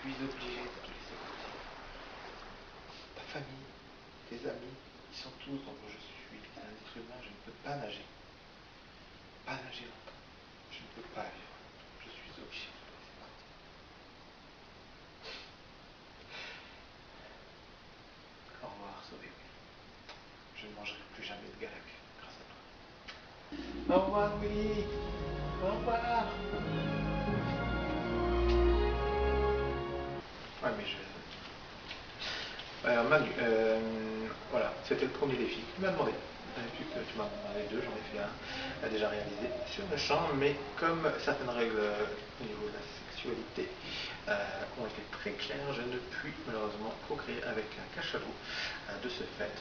suis obligé de te laisser partir. Ta famille, tes amis, ils sont tous dans je suis un être humain, je ne peux pas nager. Pas nager longtemps. Je ne peux pas vivre. Je suis obligé de te laisser partir. Au revoir, Sauvé. Je ne mangerai plus jamais de Galac grâce à toi. Au revoir, Willy. Au revoir. Ouais, mais je... Alors, Manu, voilà, c'était le premier défi que tu m'as demandé. Vu que tu m'as demandé deux, j'en ai fait un, déjà réalisé sur le champ, mais comme certaines règles au niveau de la sexualité ont été très claires, je ne puis malheureusement procréer avec un cachalot. De ce fait,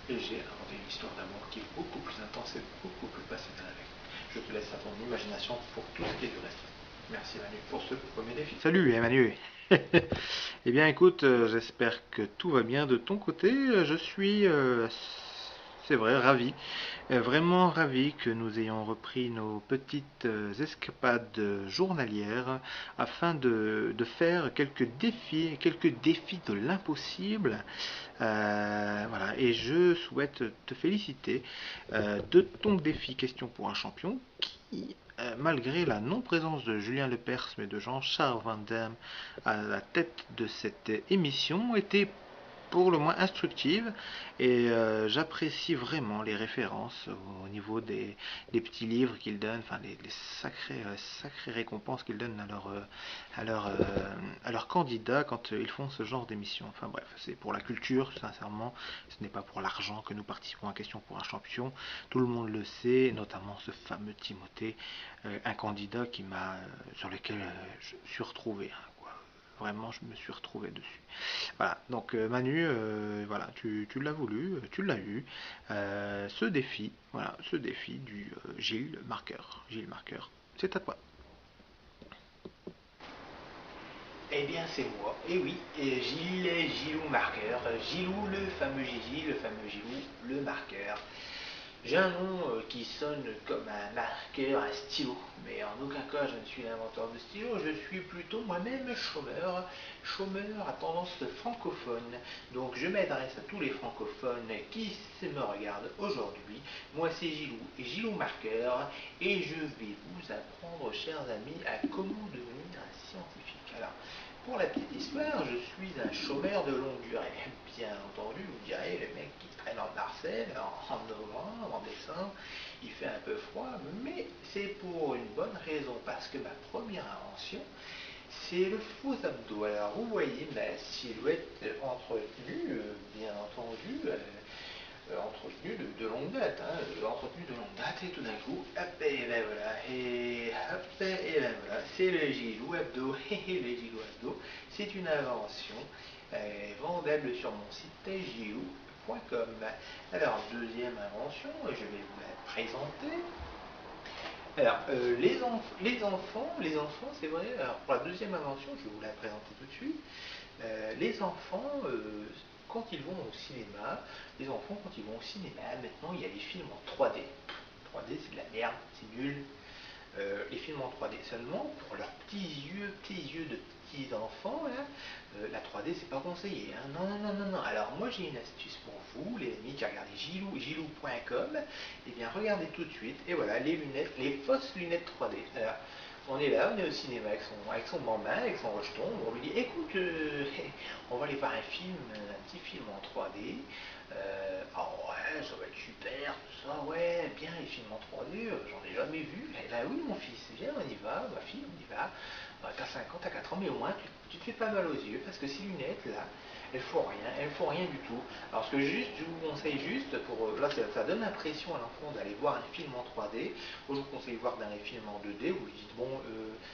et j'ai inventé une histoire d'amour qui est beaucoup plus intense et beaucoup plus passionnelle avec. Je te laisse à ton imagination pour tout ce qui est du reste. Merci Manu pour ce premier défi. Salut Manu. Eh bien écoute, j'espère que tout va bien de ton côté. Je suis, c'est vrai, ravi, vraiment ravi que nous ayons repris nos petites escapades journalières afin de faire quelques défis de l'impossible. Voilà, et je souhaite te féliciter de ton défi Question pour un champion qui, malgré la non-présence de Julien Lepers mais de Jean-Charles Van Damme à la tête de cette émission, était pour le moins instructive et j'apprécie vraiment les références au niveau des petits livres qu'ils donnent, enfin les sacrées récompenses qu'ils donnent à leurs candidats quand ils font ce genre d'émission. Enfin bref, c'est pour la culture, sincèrement, ce n'est pas pour l'argent que nous participons à Question pour un champion. Tout le monde le sait, notamment ce fameux Timothée, un candidat sur lequel je me suis retrouvé. Vraiment, je me suis retrouvé dessus. Voilà, donc Manu, voilà, tu l'as voulu, tu l'as eu. Ce défi, voilà, ce défi du Gilles Marqueur. Gilles Marqueur, c'est à toi. Eh bien, c'est moi. Et oui, Gilou Marqueur. Gilou, le fameux Gigi, le fameux Gilou, le marqueur. J'ai un nom qui sonne comme un marqueur, un stylo, mais en aucun cas je ne suis l'inventeur de stylo, je suis plutôt moi-même chômeur à tendance francophone. Donc je m'adresse à tous les francophones qui me regardent aujourd'hui. Moi c'est Gilou, Gilou Marqueur, et je vais vous apprendre, chers amis, à comment devenir un scientifique. Alors, pour la petite histoire, je suis un chômeur de longue durée. Bien entendu, vous direz, le mec qui traîne en Marseille, en novembre, en décembre, il fait un peu froid, mais c'est pour une bonne raison, parce que ma première invention, c'est le faux abdos. Alors, vous voyez ma silhouette entretenue, bien entendu, entretenu de longue date, entretenu de longue date, et tout d'un coup, hop, et ben voilà, et hop, et ben voilà, c'est le Gilou Abdo, et le Gilou Abdo, c'est une invention vendable sur mon site gilou.com. Alors, deuxième invention, je vais vous la présenter. Alors, les enfants, c'est vrai, alors pour la deuxième invention, je vais vous la présenter tout de suite. Les enfants, quand ils vont au cinéma, les enfants, quand ils vont au cinéma, maintenant, il y a les films en 3D. 3D, c'est de la merde, c'est nul. Les films en 3D seulement, pour leurs petits yeux de petits enfants, là, la 3D, c'est pas conseillé. Hein. Non, non, non, non, non. Alors, moi, j'ai une astuce pour vous, les amis qui regardez gilou.com. Eh bien, regardez tout de suite. Et voilà, les lunettes, les fausses lunettes 3D. Alors, on est là, on est au cinéma avec son bambin, avec son rejeton. On lui dit, écoute, on va aller voir un petit film en 3D. Oh ouais, ça va être super, tout ça, ouais, bien les films en 3D, j'en ai jamais vu. Eh ben oui, mon fils, viens, on y va, ma fille, on y va. T'as 5 ans, t'as 4 ans, mais au moins tu te fais pas mal aux yeux parce que ces lunettes là, elles font rien du tout. Alors ce que je vous conseille juste, là ça donne l'impression à l'enfant d'aller voir un film en 3D. Moi je vous conseille de voir dans les films en 2D où vous dites bon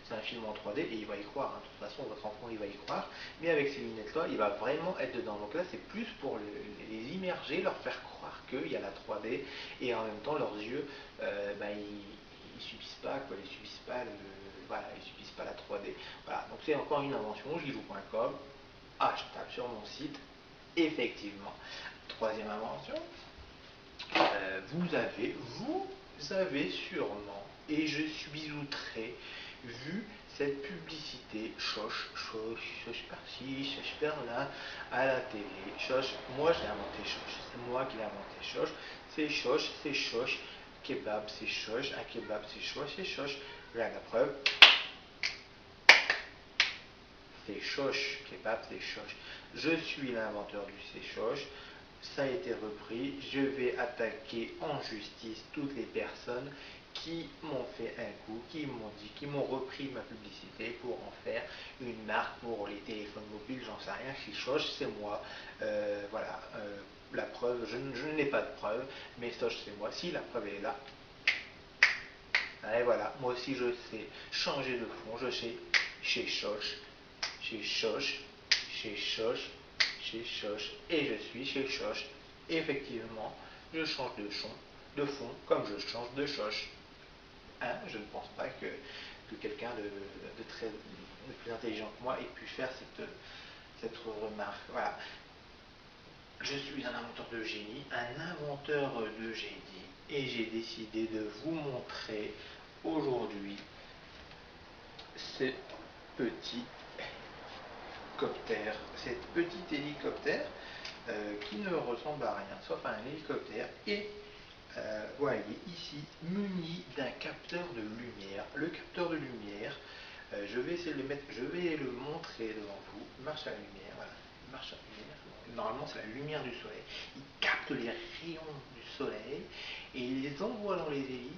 c'est un film en 3D et il va y croire. Hein. De toute façon votre enfant il va y croire. Mais avec ces lunettes là, il va vraiment être dedans. Donc là c'est plus pour les immerger, leur faire croire qu'il y a la 3D et en même temps leurs yeux, ils subissent pas quoi, ils subissent pas voilà, ils subissent pas la 3D. Voilà, donc c'est encore une invention, gilou.com, achetable sur mon site, effectivement. Troisième invention, vous avez sûrement, et je suis outré, vu cette publicité, choche, par-ci, choche par-là, à la télé, choche, moi j'ai inventé choche, c'est moi qui l'ai inventé choche, c'est choche, kebab c'est choche, un kebab c'est choche, regarde la preuve, c'est choche, kebab c'est choche, je suis l'inventeur du c'est choche, ça a été repris, je vais attaquer en justice toutes les personnes qui m'ont fait un coup, qui m'ont repris ma publicité pour en faire une marque pour les téléphones mobiles, j'en sais rien, Chichoche, c'est moi. Voilà, la preuve, je n'ai pas de preuve, mais Soch c'est moi. Si la preuve est là, et voilà, moi aussi je sais changer de fond, je sais chez Choche, chez Choche, chez Choche, chez Choche, et je suis chez Choche. Effectivement, je change de fond, comme je change de Choche. Hein, je ne pense pas que quelqu'un de plus intelligent que moi ait pu faire cette remarque. Voilà. Je suis un inventeur de génie, et j'ai décidé de vous montrer aujourd'hui ce petit hélicoptère, cet petit hélicoptère qui ne ressemble à rien sauf à un hélicoptère et voyez ici muni d'un capteur de lumière. Le capteur de lumière, je vais essayer de le mettre, je vais le montrer devant vous. Il marche à la lumière, voilà, il marche à la lumière. Normalement c'est la lumière du soleil. Il capte les rayons du soleil et il les envoie dans les hélices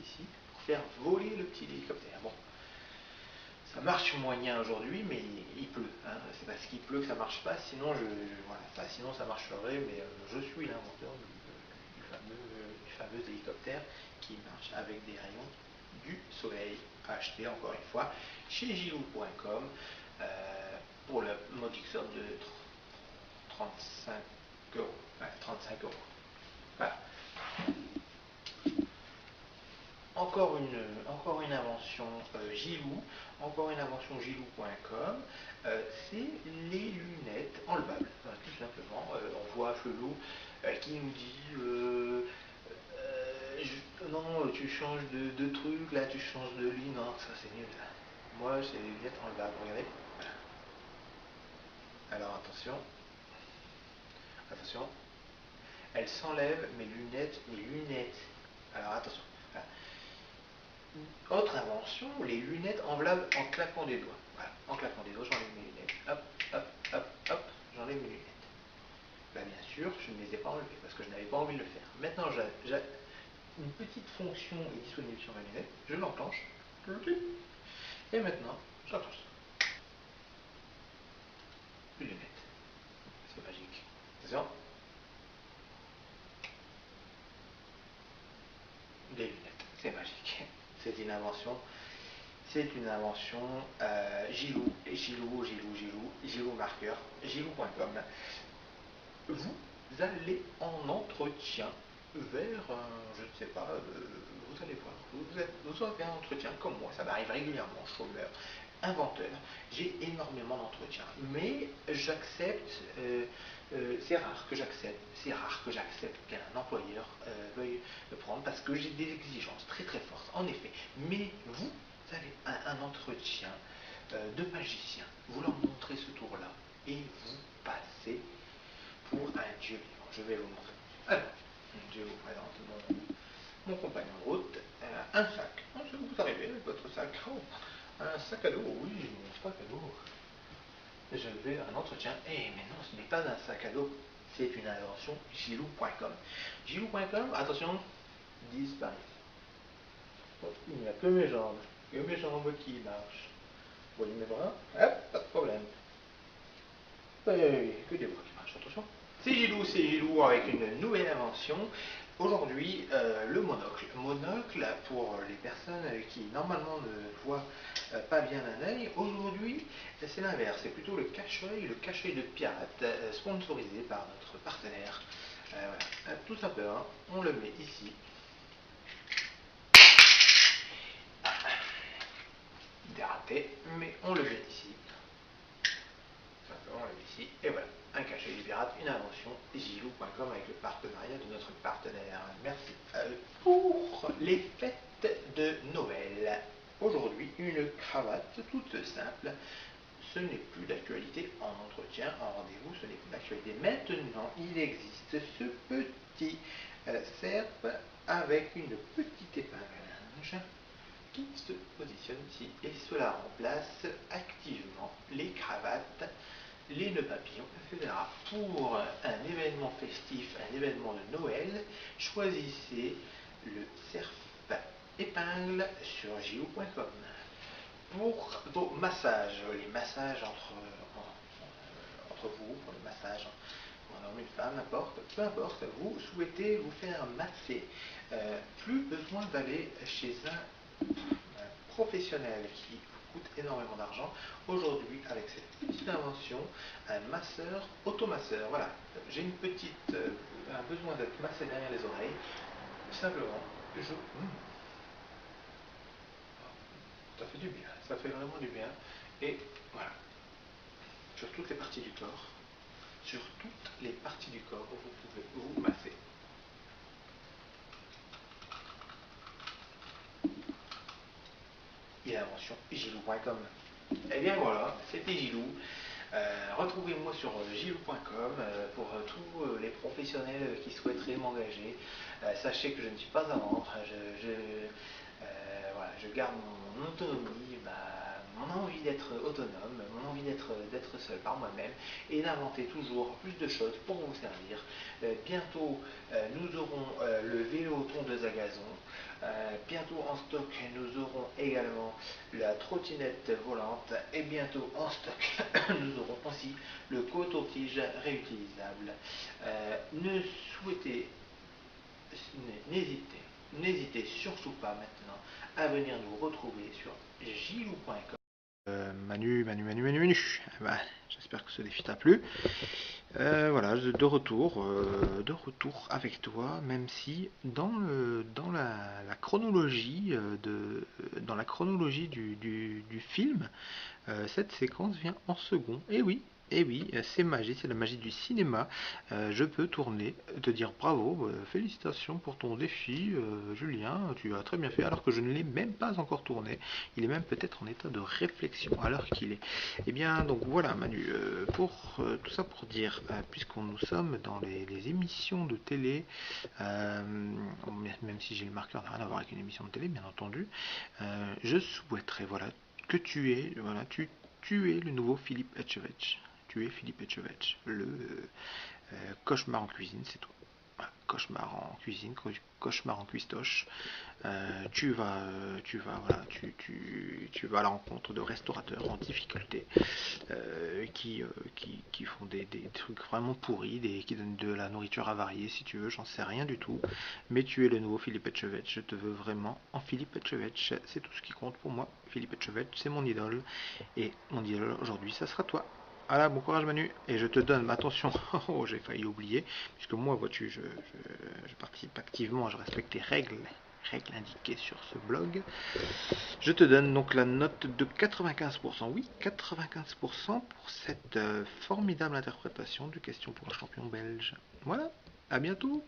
ici pour faire voler le petit hélicoptère. Bon, ça marche moyen aujourd'hui, mais il pleut. Hein. C'est parce qu'il pleut que ça marche pas. Sinon, voilà. Enfin, sinon ça marcherait, mais je suis l'inventeur du fameux hélicoptère qui marche avec des rayons du soleil. Acheté encore une fois chez gilou.com pour la modique somme de 35 euros. Ouais, 35 euros. Voilà. Encore une invention Gilou, encore une invention gilou.com, c'est les lunettes enlevables, tout simplement. On voit Flelou qui nous dit non, tu changes de truc, là tu changes de ligne, non, ça c'est nul. Moi c'est les lunettes enlevables, regardez. Alors attention, attention, elles s'enlèvent mes lunettes. Alors attention. Voilà. Autre invention, les lunettes enlèvent en claquant des doigts. Voilà, en claquant des doigts, j'enlève mes lunettes. Hop, hop, hop, hop, j'enlève mes lunettes. Là, bien sûr, je ne les ai pas enlevées parce que je n'avais pas envie de le faire. Maintenant, j'ai une petite fonction est disponible sur mes lunettes. Je l'enclenche. Et maintenant, j'enclenche. Les lunettes. C'est magique. Attention. Des lunettes. C'est magique. C'est une invention. C'est une invention Gilou marqueur, gilou.com. Vous allez en entretien vers, je ne sais pas, vous allez voir, vous avez un entretien comme moi, ça m'arrive régulièrement, chômeur, inventeur, j'ai énormément d'entretiens, mais j'accepte, c'est rare que j'accepte qu'un employeur veuille me prendre parce que j'ai des exigences très très fortes, en effet, mais vous avez un entretien de magicien, vous leur montrez ce tour-là et vous passez pour un dieu vivant. Je vais vous montrer. Alors, je vous présente mon compagnon de route, un sac. Vous arrivez avec votre sac. Oh, un sac à dos, oui, mon sac à dos. Je vais à un entretien. Eh, mais non, ce n'est pas un sac à dos. C'est une invention gilou.com. Gilou.com, attention, disparaît. Oh, il n'y a que mes jambes qui marchent. Vous voyez mes bras? Hop, pas de problème. Que des bras qui marchent, attention. C'est Gilou avec une nouvelle invention. Aujourd'hui, le monocle. Monocle pour les personnes qui normalement ne voient pas bien d'un œil. Aujourd'hui, c'est l'inverse. C'est plutôt le cache-œil de pirate, sponsorisé par notre partenaire. Voilà. Tout simplement, on le met ici. Dératé, mais on le met ici. Simplement, on le met ici. Et voilà. Un cachet du pirate, une invention, gilou.com avec le partenariat de notre partenaire. Merci à eux. Pour les fêtes de Noël, aujourd'hui, une cravate toute simple. Ce n'est plus d'actualité en entretien, en rendez-vous, ce n'est plus d'actualité. Maintenant, il existe ce petit cercle avec une petite épingle à linge qui se positionne ici et cela remplace activement les cravates, les nœuds papillons, etc. Pour un événement festif, un événement de Noël, choisissez le cerf épingle sur jilou.com. Pour vos massages, les massages entre vous, pour le massage un homme, une femme, n'importe, peu importe, vous souhaitez vous faire masser, plus besoin d'aller chez un professionnel qui vous coûte énormément d'argent. Aujourd'hui, avec cette petite invention, un masseur, automasseur, voilà, j'ai un besoin d'être massé derrière les oreilles, simplement, ça fait du bien, ça fait vraiment du bien, et voilà, sur toutes les parties du corps, sur toutes les parties du corps, vous pouvez vous masser. Et l'invention gilou.com. Et bien voilà, c'était Gilou. Retrouvez-moi sur gilou.com pour tous les professionnels qui souhaiteraient m'engager. Sachez que je ne suis pas à vendre. Voilà, je garde mon autonomie, mon envie d'être autonome, mon envie d'être seul par moi-même et d'inventer toujours plus de choses pour vous servir. Bientôt, nous aurons le vélo tondeuse à gazon. Bientôt en stock, nous aurons également la trottinette volante et bientôt en stock, nous aurons aussi le coton-tige réutilisable. N'hésitez surtout pas maintenant à venir nous retrouver sur gilou.com. Manu. Bah, j'espère que ce défi t'a plu. Voilà, de retour avec toi, même si dans la chronologie du film, cette séquence vient en second. Et oui, c'est magie, c'est la magie du cinéma. Je peux tourner, te dire bravo, félicitations pour ton défi, Julien, tu as très bien fait, alors que je ne l'ai même pas encore tourné. Il est même peut-être en état de réflexion à l'heure qu'il est. Et bien, donc voilà, Manu, tout ça pour dire, puisqu'on nous sommes dans les émissions de télé, même si j'ai le marqueur, n'a rien à voir avec une émission de télé, bien entendu, je souhaiterais, voilà, que tu es le nouveau Philippe Etchevich. Tu es Philippe Etchevich, le cauchemar en cuisine, c'est toi. Voilà, cauchemar en cuisine, cauchemar en cuistoche. Tu vas à la rencontre de restaurateurs en difficulté qui font des trucs vraiment pourris, qui donnent de la nourriture avariée, si tu veux, j'en sais rien du tout. Mais tu es le nouveau Philippe Etchevich, je te veux vraiment en Philippe Etchevich, c'est tout ce qui compte pour moi. Philippe Etchevich, c'est mon idole, et mon idole aujourd'hui, ça sera toi. Voilà, bon courage Manu, et je te donne, attention, oh j'ai failli oublier, puisque moi, vois-tu, je participe activement, je respecte les règles indiquées sur ce blog. Je te donne donc la note de 95%, oui, 95% pour cette formidable interprétation de Question pour un champion belge. Voilà, à bientôt.